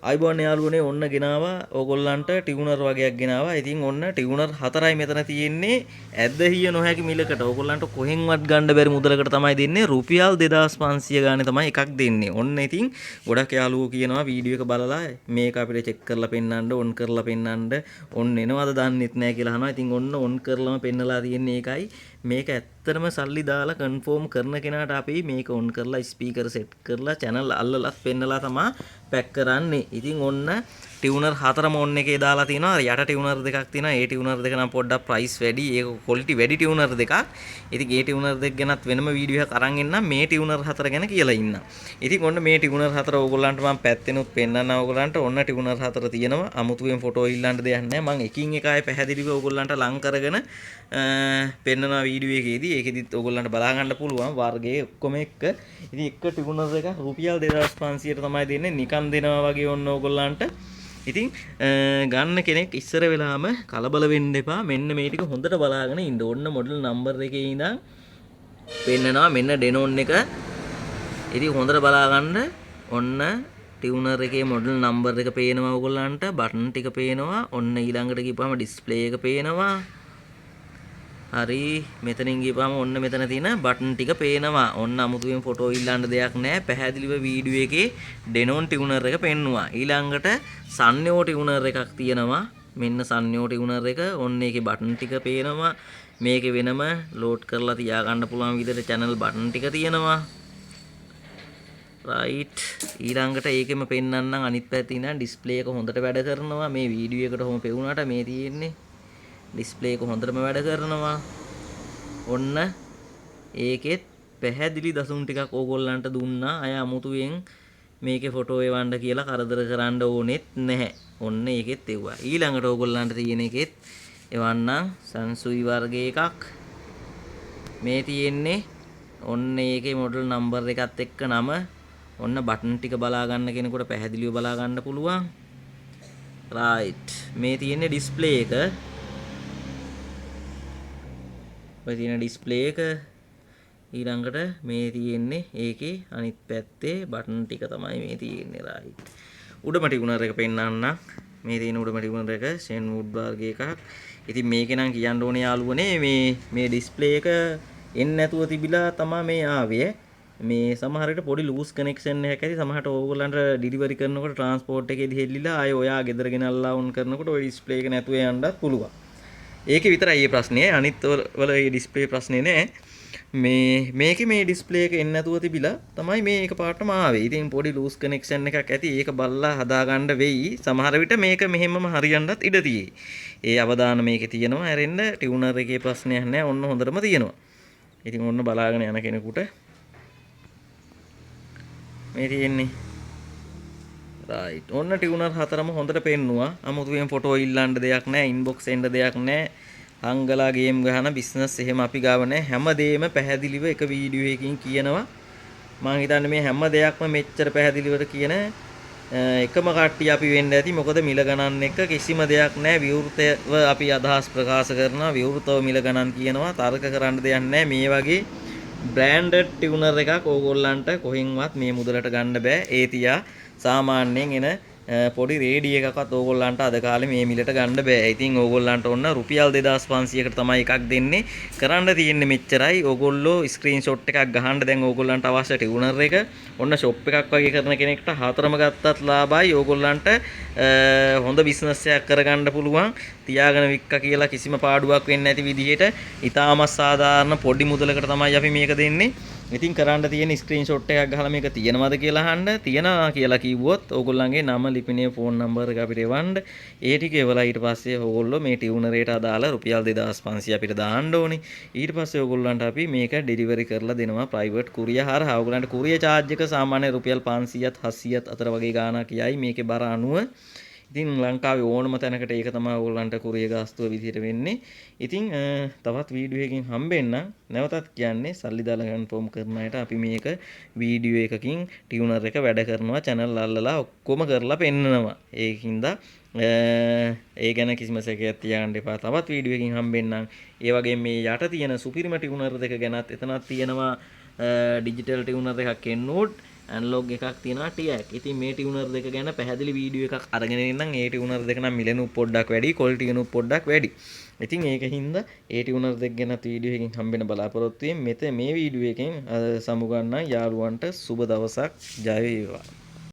අයිබෝන් යාළුවනේ ඔන්න ගෙනාවා ඕගොල්ලන්ට ටියුනර් වගේක් ගෙනාවා. ඉතින් ඔන්න ටියුනර් 4යි මෙතන තියෙන්නේ. ඇද්දහිය නොහැකි මිලකට. ඕගොල්ලන්ට කොහෙන්වත් ගන්න බැරි මුදලකට තමයි දෙන්නේ. රුපියල් 2500 ගානේ තමයි එකක් දෙන්නේ. ඔන්න ඉතින් ගොඩක් යාළුවෝ කියනවා වීඩියෝ එක බලලා මේක අපිට චෙක් කරලා පෙන්නන්න, ඔන් කරලා පෙන්නන්න, ඔන් එනවද දන්නෙත් නැහැ කියලා අහනවා. ඉතින් ඔන්න ඔන් කරලම පෙන්නලා තියෙන්නේ ඒකයි. මේක ඇත්තටම සල්ලි දාලා කන්ෆර්ම් කරන කෙනාට අපි මේක ඔන් කරලා ස්පීකර් සෙට් කරලා channel අල්ලලත් පෙන්නලා තමයි පැක් කරන්නේ. ඉතින් ඔන්න ටියුනර් 4ම ඔන් එකේ දාලා තිනවා. යට ටියුනර් දෙකක් තියෙනවා. ඒ ටියුනර් දෙක නම් පොඩ්ඩක් ප්‍රයිස් වැඩි. ඒක ක්වොලිටි වැඩි ටියුනර් දෙකක්. ඉතින් ඒ ටියුනර් දෙක ගැනත් වෙනම වීඩියෝ එකක් අරන් එන්නම්. මේ ටියුනර් 4 ගැන කියලා ඉන්නම්. ඉතින් ඔන්න මේ ටියුනර් 4 ඕගොල්ලන්ට මම පැත්තෙනුත් පෙන්නන්න ඕගොල්ලන්ට ඔන්න ටියුනර් 4 තියෙනවා. අමුතුවෙන් ෆොටෝ ඉල්ලන්න දෙයක් නැහැ. මම එකින් එක ආයේ පැහැදිලිව ඕගොල්ලන්ට ලං කරගෙන පෙන්නන වීඩියෝ එකේදී ඒකෙදිත් ඕගොල්ලන්ට බලා ගන්න පුළුවන් වර්ගයේ ඔක්කොම එක්ක. ඉතින් එක ටියුනර් එක රුපියල් 2500ට තමයි දෙන්නේ. නිකන් දෙනවා වගේ ඔන්න ඕගොල්ලන්ට. ඉතින් ගන්න කෙනෙක් ඉස්සර වෙලාම කලබල වෙන්න එපා. මෙන්න මේ ටික හොඳට බලාගෙන ඉන්න. ඔන්න මොඩල් නම්බර් එකේ ඉඳන් පෙන්නනවා මෙන්න ඩෙනොන් එක. ඉතින් හොඳට බලා ගන්න. ඔන්න ටියුනර් එකේ මොඩල් නම්බර් එක පේනවා ඕගොල්ලන්ට. බටන් ටික පේනවා. ඔන්න ඊළඟට ගිහපුවම ඩිස්ප්ලේ එක පේනවා. හරි මෙතනින් ගිහපුවම ඔන්න මෙතන තියෙන බටන් ටික පේනවා. ඔන්න අමුතුවෙන් ෆොටෝ ඉල්ලන්න දෙයක් නැහැ. පැහැදිලිව වීඩියෝ එකේ ඩෙනොන් ටියුනර් එක පෙන්නුවා. ඊළඟට සන්යෝ ටියුනර් එකක් තියෙනවා. මෙන්න සන්යෝ ටියුනර් එක. ඔන්න ඒකේ බටන් ටික පේනවා. මේකේ වෙනම ලෝඩ් කරලා තියා ගන්න පුළුවන් විදිහට channel බටන් ටික තියෙනවා. රයිට් ඊළඟට ඒකෙම පෙන්නන්නම් අනිත් පැත්තේ ඉඳන් ඩිස්ප්ලේ එක හොඳට වැඩ කරනවා. මේ වීඩියෝ එකට කොහොම පෙවුනට මේ තියෙන්නේ ඩිස්ප්ලේ එක හොඳටම වැඩ කරනවා. ඔන්න ඒකෙත් පැහැදිලි දසුන් ටිකක් ඕගොල්ලන්ට දුන්නා. අය අමුතුවෙන් මේකේ ෆොටෝ එවන්න කියලා කරදර කරන්න ඕනෙත් නැහැ. ඔන්න ඒකෙත් එව්වා. ඊළඟට ඕගොල්ලන්ට තියෙන එකෙත් එවන්නම් සංසුයි වර්ගයේ එකක්. මේ තියෙන්නේ ඔන්න ඒකේ මොඩල් නම්බර් එකත් එක්ක නම. ඔන්න බටන් ටික බලා ගන්න කෙනෙකුට පැහැදිලිව බලා ගන්න පුළුවන්. රයිට් මේ තියෙන්නේ ඩිස්ප්ලේ එක. ඔය තියෙන ඩිස්ප්ලේ එක. ඊළඟට මේ තියෙන්නේ ඒකේ අනිත් පැත්තේ බටන් ටික තමයි මේ තියෙන්නේ. රයිට් උඩම ටියුනර් එක පෙන්නන්න. මේ තියෙන උඩම ටියුනර් එක ෂෙන්වුඩ් වර්ගයේ එකක්. ඉතින් මේකේ නම් කියන්න ඕනේ යාළුවනේ මේ ඩිස්ප්ලේ එක එන්නේ නැතුව තිබිලා තමයි මේ ආවේ. මේ සමහර විට පොඩි ලූස් කනෙක්ෂන් එකක් ඇති. සමහරට ඕගොල්ලන්ට ඩිලිවරි කරනකොට ට්‍රාන්ස්පෝර්ට් එකේදී හෙල්ලිලා ආයේ ඔයා ගෙදර ගෙනල්ලා ඔන් කරනකොට ওই ඩිස්ප්ලේ එක නැතුව යන්නත් පුළුවන්. ඒකේ විතරයි මේ ප්‍රශ්නේ. අනිත් වල මේ ඩිස්ප්ලේ ප්‍රශ්නේ නෑ. මේකේ මේ ඩිස්ප්ලේ එක එන්නේ නැතුව තිබිලා තමයි මේ එකපාරටම ආවේ. ඉතින් පොඩි ලූස් කනෙක්ෂන් එකක් ඇති. ඒක බලලා හදාගන්න වෙයි. සමහර විට මේක මෙහෙමම හරියන්නත් ඉඩ තියෙයි. ඒ අවදාන මේකේ තියෙනවා. හැරෙන්න ටියුනර් එකේ ප්‍රශ්නයක් නෑ. ඔන්න හොඳටම තියෙනවා. ඉතින් ඔන්න බලාගෙන යන කෙනෙකුට මේ තියෙන්නේ රයිට්. ඔන්න ටියුනර් 4ම හොඳට පෙන්නුවා. අමුතුවෙන් ෆොටෝ ඉල්ලන්න දෙයක් නැහැ. ඉන්බොක්ස් එන්න දෙයක් නැහැ. හංගලා ගේම් ගහන බිස්නස් එහෙම අපි ගාව නැහැ. හැමදේම පැහැදිලිව එක වීඩියෝ එකකින් කියනවා. මම හිතන්නේ මේ හැම දෙයක්ම මෙච්චර පැහැදිලිවට කියන එකම කට්ටිය අපි වෙන්න ඇති. මොකද මිල ගණන් එක කිසිම දෙයක් නැහැ. විවෘතව අපි අදහස් ප්‍රකාශ කරනවා. විවෘතව මිල ගණන් කියනවා. තර්ක කරන්න දෙයක් නැහැ. මේ වගේ බ්‍රෑන්ඩඩ් ටියුනර් එකක් ඕගොල්ලන්ට කොහෙන්වත් මේ මුදලට ගන්න බෑ. ඒ තියා සාමාන්‍යයෙන් එන පොඩි රේඩිය එකක්වත් ඕගොල්ලන්ට අද කාලේ මේ මිලට ගන්න බෑ. ඉතින් ඕගොල්ලන්ට ඔන්න රුපියල් 2500කට තමයි එකක් දෙන්නේ. කරන්න තියෙන්නේ මෙච්චරයි. ඕගොල්ලෝ ස්ක්‍රීන්ෂොට් එකක් ගහන්න දැන් ඕගොල්ලන්ට අවශ්‍ය ටියුනර් එක. ඔන්න ෂොප් එකක් වගේ කරන කෙනෙක්ට 4ම ගත්තත් ලාභයි. ඕගොල්ලන්ට හොඳ බිස්නස් එකක් කරගන්න පුළුවන්. තියාගෙන වික්ක කියලා කිසිම පාඩුවක් වෙන්නේ නැති විදිහට ඉතාමත් සාධාරණ පොඩි මුදලකට තමයි අපි මේක දෙන්නේ. ඉතින් කරන්න තියෙන ස්ක්‍රීන්ෂොට් එකක් ගහලා මේක තියෙනවද කියලා අහන්න. තියනවා කියලා කිව්වොත් ඕගොල්ලන්ගේ නම ලිපිනේ ෆෝන් නම්බර් එක අපිට එවන්න. ඒ ටික එවලා ඊට පස්සේ ඕගොල්ලෝ මේ ටියුනරේට අදාළ රුපියල් 2500 අපිට දාන්න ඕනේ. ඊට පස්සේ ඕගොල්ලන්ට අපි මේක ඩෙලිවරි කරලා දෙනවා ප්‍රයිවට් කුරියර් හරහා. ඕගොල්ලන්ට කුරියර් charge එක සාමාන්‍ය රුපියල් 500ත් 700ත් අතර වගේ ගාණක් යයි මේකේ බර අනුව. ඉතින් ලංකාවේ ඕනම තැනකට ඒක තමයි ඕගොල්ලන්ට කුරියර් ගාස්තුව විදිහට වෙන්නේ. ඉතින් තවත් වීඩියෝ එකකින් හම්බෙන්න. නැවතත් කියන්නේ සල්ලි දාලා කන්ෆර්ම් කරන අයට අපි මේක වීඩියෝ එකකින් ටියුනර් එක වැඩ කරනවා. channel අල්ලලා ඔක්කොම කරලා පෙන්නනවා. ඒකින්ද ඒ ගැන කිසිම සැකයක් තියාගන්න එපා. තවත් වීඩියෝ එකකින් හම්බෙන්නම්. ඒ වගේම මේ යට තියෙන සුපිරිම ටියුනර් දෙක ගැනත් එතනක් තියෙනවා ඩිජිටල් ටියුනර් එකක් එන්නෝඩ්. ඇනලොග් එකක් තියෙනවා ටියක්. ඉතින් මේ ටියුනර් දෙක ගැන පැහැදිලි වීඩියෝ එකක් අරගෙන ඉන්නම්. ඒ ටියුනර් දෙක නම් මිලෙනුත් පොඩ්ඩක් වැඩි, ක්වොලිටි එකනුත් පොඩ්ඩක් වැඩි. ඉතින් ඒකින්ද ඒ ටියුනර් දෙක ගැන වීඩියෝ එකකින් හම්බෙන්න බලාපොරොත්තු වෙමින් මේ වීඩියෝ එකෙන් සමුගන්නම් යාළුවන්ට සුබ දවසක්. ජය වේවා.